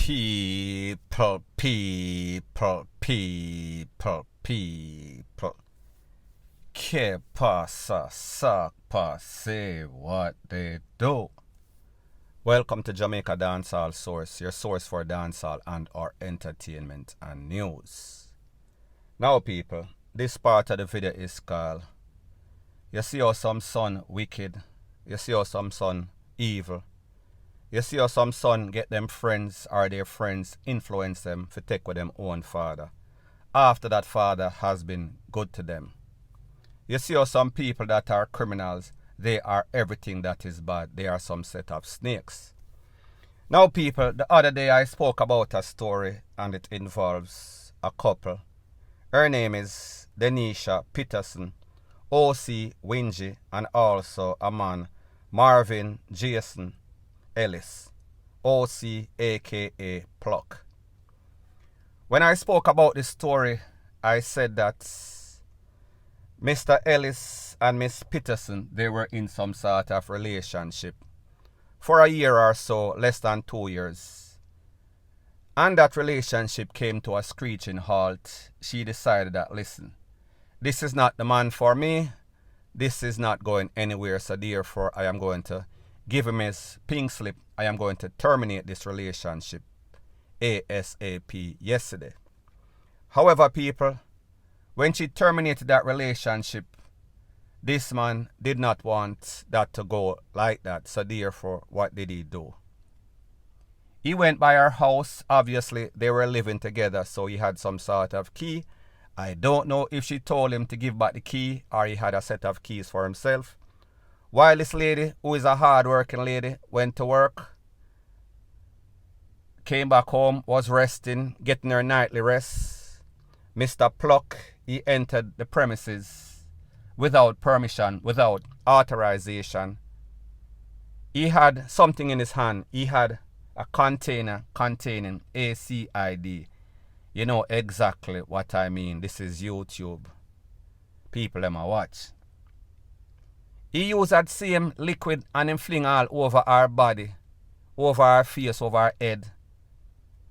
People. Que pasa, suck, say what they do. Welcome to Jamaica Dancehall Source, your source for dancehall and or entertainment and news. Now people, this part of the video is called, you see how some son wicked, you see how some son evil, you see how some son get them friends or their friends influence them to take with them own father, after that father has been good to them. You see how some people that are criminals, they are everything that is bad. They are some set of snakes. Now people, the other day I spoke about a story and it involves a couple. Her name is Denisha Peterson, O.C. Wingy, and also a man, Marvin Jason Ellis, O.C. aka Pluck. When I spoke about this story, I said that Mr. Ellis and Miss Peterson, they were in some sort of relationship for a year or so, less than 2 years. And that relationship came to a screeching halt. She decided that, listen, this is not the man for me. This is not going anywhere. So therefore, I am going to give him his pink slip. I am going to terminate this relationship ASAP yesterday. However, people, when she terminated that relationship, this man did not want that to go like that. So therefore, what did he do? He went by her house. Obviously, they were living together, so he had some sort of key. I don't know if she told him to give back the key or he had a set of keys for himself. While this lady, who is a hard-working lady, went to work, came back home, was resting, getting her nightly rest, Mr. Pluck, he entered the premises without permission, without authorization. He had something in his hand. He had a container containing ACID. You know exactly what I mean. This is YouTube. People, let me watch. He used that same liquid and him fling all over our body, over our face, over our head.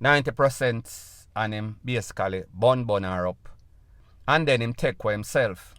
90% and him basically bun her up. And then him take for himself.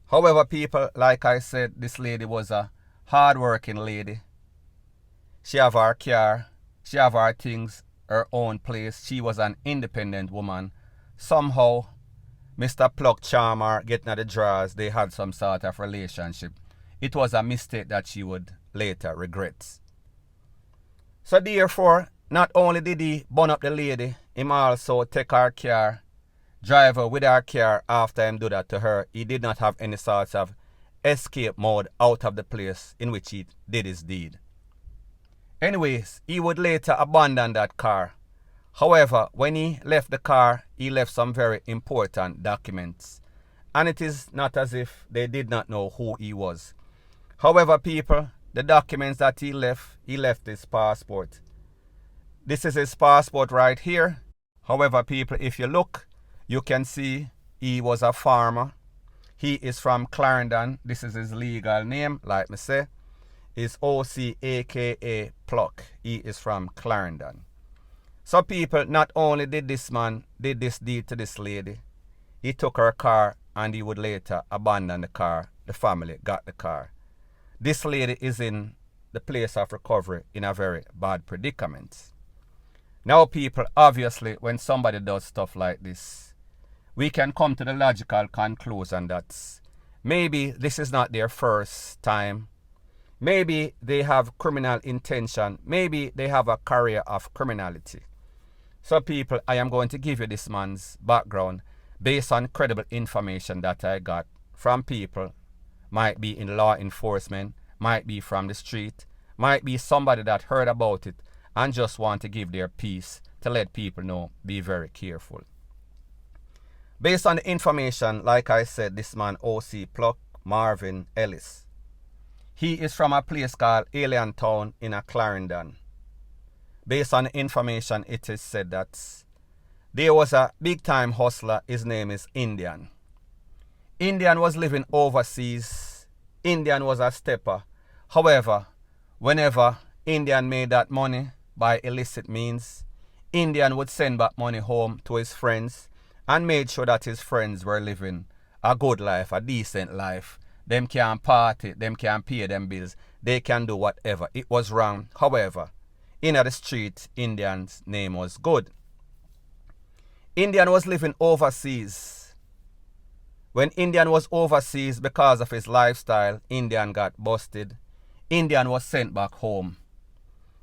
However, people, like I said, this lady was a hard-working lady. She have her car, she have her things, her own place. She was an independent woman. Somehow, Mr. Pluck charmer getting at the drawers, they had some sort of relationship. It was a mistake that she would later regret. So therefore, not only did he burn up the lady, him also take her car, drive her with her car after him do that to her. He did not have any sort of escape mode out of the place in which he did his deed. Anyways, he would later abandon that car. However, when he left the car, he left some very important documents. And it is not as if they did not know who he was. However, people, the documents that he left his passport. This is his passport right here. However, people, if you look, you can see he was a farmer. He is from Clarendon. This is his legal name, like me say. Is O.C. aka Pluck. He is from Clarendon. So people, not only did this man did this deed to this lady, he took her car and he would later abandon the car. The family got the car. This lady is in the place of recovery in a very bad predicament. Now people, obviously, when somebody does stuff like this, we can come to the logical conclusion that maybe this is not their first time. Maybe they have criminal intention. Maybe they have a career of criminality. So people, I am going to give you this man's background based on credible information that I got from people. Might be in law enforcement, might be from the street, might be somebody that heard about it and just want to give their piece to let people know, be very careful. Based on the information, like I said, this man O.C. Pluck, Marvin Ellis. He is from a place called Alien Town in a Clarendon. Based on the information, it is said that there was a big-time hustler. His name is Indian. Indian was living overseas. Indian was a stepper. However, whenever Indian made that money, by illicit means, Indian would send back money home to his friends and made sure that his friends were living a good life, a decent life. Them can party, them can pay them bills, they can do whatever. It was wrong. However, in the street, Indian's name was good. Indian was living overseas. When Indian was overseas because of his lifestyle, Indian got busted. Indian was sent back home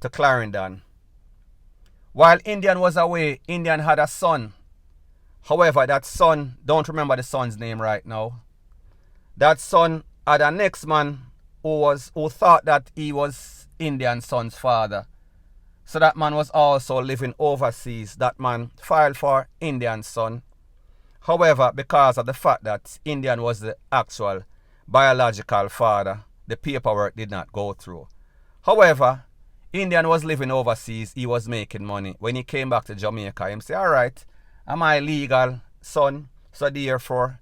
to Clarendon. While Indian was away, Indian had a son. However, that son, don't remember the son's name right now. That son had a next man who thought that he was Indian's son's father. So that man was also living overseas. That man filed for Indian's son. However, because of the fact that Indian was the actual biological father, the paperwork did not go through. However, Indian was living overseas. He was making money. When he came back to Jamaica, he said, alright, I'm my legal son. So therefore,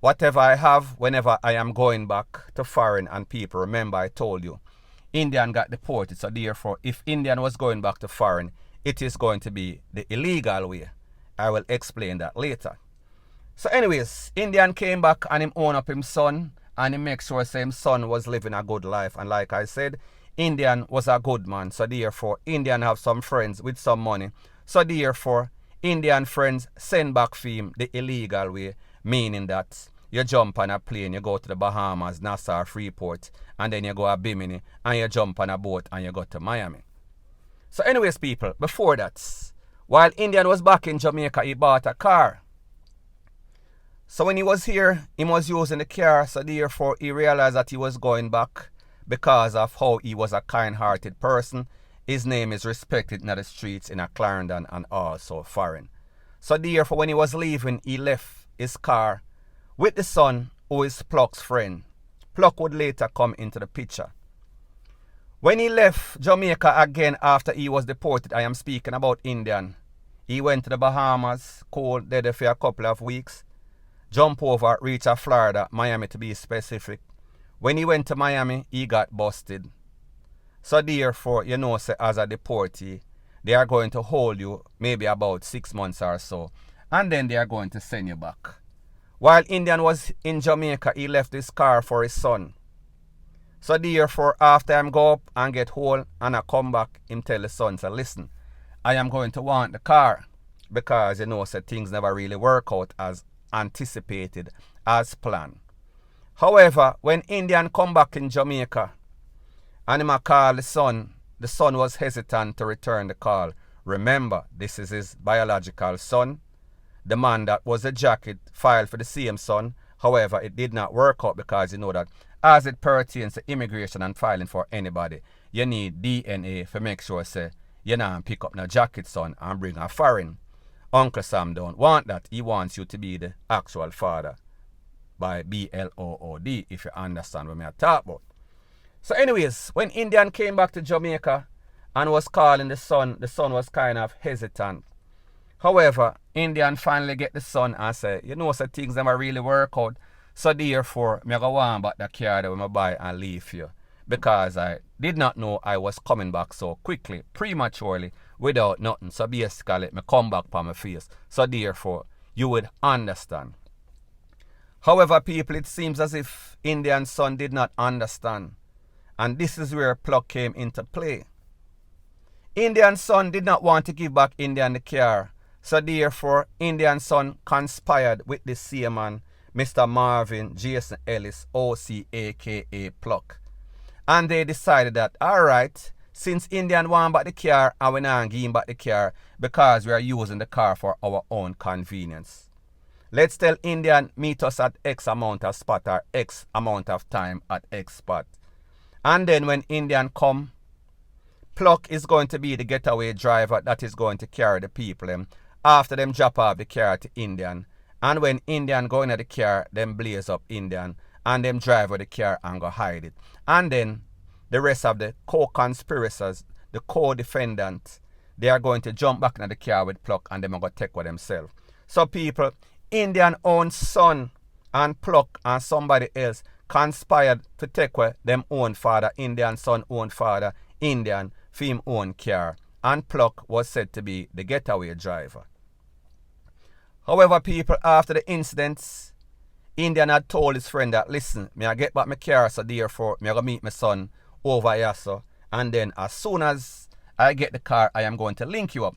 whatever I have, whenever I am going back to foreign and people, remember I told you, Indian got deported. So therefore, if Indian was going back to foreign, it is going to be the illegal way. I will explain that later. So anyways, Indian came back and him own up his son and he make sure his son was living a good life. And like I said, Indian was a good man. So therefore, Indian have some friends with some money. So therefore, Indian friends send back for him the illegal way, meaning that you jump on a plane, you go to the Bahamas, Nassau, Freeport, and then you go to Bimini, and you jump on a boat and you go to Miami. So anyways, people, before that, while Indian was back in Jamaica, he bought a car. So when he was here, he was using the car, so therefore he realized that he was going back because of how he was a kind-hearted person. His name is respected in the streets in a Clarendon and also foreign. So therefore when he was leaving, he left his car with the son who is Pluck's friend. Pluck would later come into the picture. When he left Jamaica again after he was deported, I am speaking about Indian. He went to the Bahamas, cold there for a couple of weeks, jump over, reach Florida, Miami to be specific. When he went to Miami, he got busted. So therefore, you know, say, as a deportee, they are going to hold you maybe about 6 months or so, and then they are going to send you back. While Indian was in Jamaica, he left his car for his son. So therefore, after him go up and get whole and I come back, him tell the son, say, listen, I am going to want the car. Because, you know, say, things never really work out as anticipated, as planned. However, when Indian come back in Jamaica, and him a call the son was hesitant to return the call. Remember, this is his biological son. The man that was a jacket filed for the same son. However, it did not work out because you know that as it pertains to immigration and filing for anybody, you need DNA to make sure say you not pick up no jacket son and bring a foreign. Uncle Sam don't want that. He wants you to be the actual father by BLOOD, if you understand what I talk about. So anyways, when Indian came back to Jamaica and was calling the son was kind of hesitant. However, Indian finally get the son and say, you know, so things never really work out. So therefore, I go on back the car that I buy and leave you. Because I did not know I was coming back so quickly, prematurely, without nothing. So basically, I come back on my face. So therefore, you would understand. However, people, it seems as if Indian's son did not understand. And this is where Pluck came into play. Indian's son did not want to give back Indian the car. So therefore, Indian's son conspired with the same man, Mr. Marvin Jason Ellis, OC, aka Pluck. And they decided that, alright, since Indian want back the car, and we not give him back the car because we are using the car for our own convenience. Let's tell Indian meet us at X amount of spot or X amount of time at X spot. And then when Indian come, Pluck is going to be the getaway driver that is going to carry the people after them drop off the car to Indian. And when Indian go into the car, them blaze up Indian and them drive with the car and go hide it. And then the rest of the co-conspirators, the co-defendants, they are going to jump back into the car with Pluck and them are going to take with themselves. So people, Indian own son and Pluck and somebody else conspired to take away them own father, Indian son own father, Indian, for him own car, and Pluck was said to be the getaway driver. However, people, after the incidents, Indian had told his friend that, listen, me I get back my car, so therefore, me I go meet my son over here, so, and then as soon as I get the car, I am going to link you up.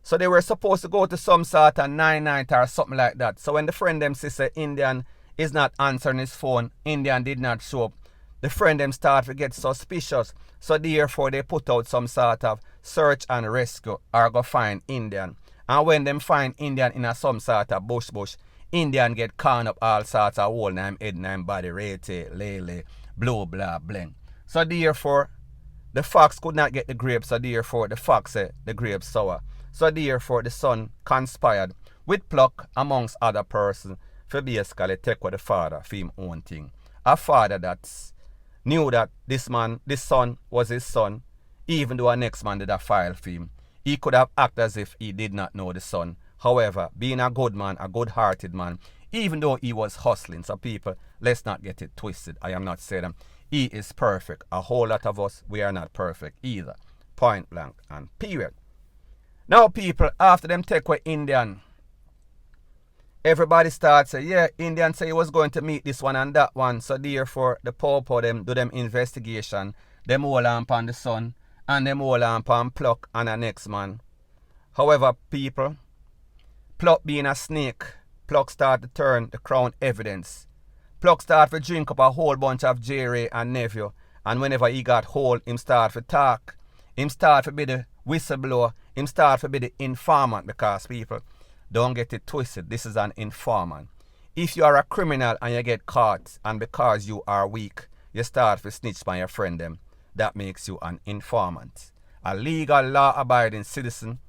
So they were supposed to go to some sort of night or something like that. So when the friend them say Indian is not answering his phone, Indian did not show up, the friend them start to get suspicious. So therefore they put out some sort of search and rescue or go find Indian. And when them find Indian in a some sort of bush, Indian get caught up all sorts of whole name, head name, body, rate, lele, blue, blah, bling. So therefore, the fox could not get the grapes, so therefore the fox said the grapes sour. So therefore the son conspired with Pluck amongst other persons for basically take with the father for him own thing. A father that knew that this son was his son, even though a next man did a file for him. He could have acted as if he did not know the son. However, being a good man, a good-hearted man, even though he was hustling, so people, let's not get it twisted. I am not saying he is perfect. A whole lot of us, we are not perfect either. Point blank and period. Now, people, after them take away Indian, everybody starts saying, yeah, Indian say he was going to meet this one and that one. So therefore, the popo them do them investigation. Them all on upon the son and them all on upon Pluck and the next man. However, people, Pluck being a snake, Pluck start to turn the crown evidence. Pluck start to drink up a whole bunch of Jerry and nephew. And whenever he got hold, him start to talk. Him start to be the whistleblower. Him start to be the informant, because people, don't get it twisted. This is an informant. If you are a criminal and you get caught, and because you are weak, you start to snitch by your friend them, that makes you an informant. A legal, law-abiding citizen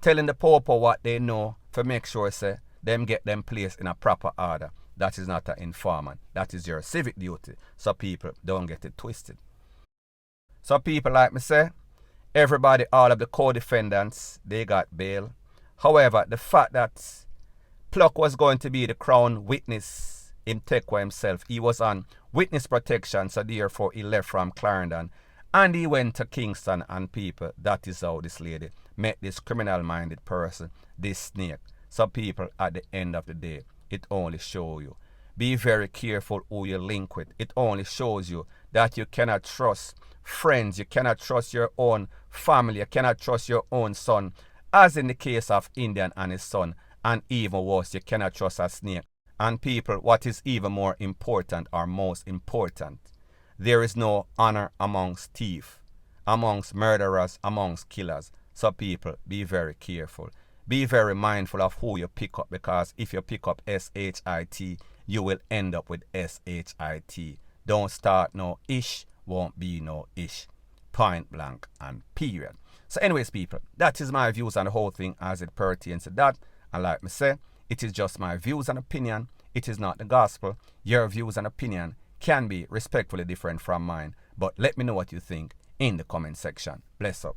telling the popo what they know to make sure say them get them placed in a proper order. That is not an informant. That is your civic duty. So people, don't get it twisted. So people, like me say, everybody, all of the co-defendants, they got bail. However, the fact that Pluck was going to be the crown witness in Tekwa himself, he was on witness protection, so therefore he left from Clarendon and he went to Kingston, and people, that is how this lady met this criminal-minded person, this snake. So people, at the end of the day, it only shows you. Be very careful who you link with. It only shows you that you cannot trust friends, you cannot trust your own family, you cannot trust your own son, as in the case of Indian and his son, and even worse, you cannot trust a snake. And people, what is even more important or most important, there is no honor amongst thieves, amongst murderers, amongst killers. So people, be very careful. Be very mindful of who you pick up, because if you pick up S-H-I-T, you will end up with S-H-I-T. Don't start no ish, won't be no ish. Point blank and period. So anyways, people, that is my views on the whole thing as it pertains to that. And like me say, it is just my views and opinion. It is not the gospel. Your views and opinion can be respectfully different from mine. But let me know what you think in the comment section. Bless up.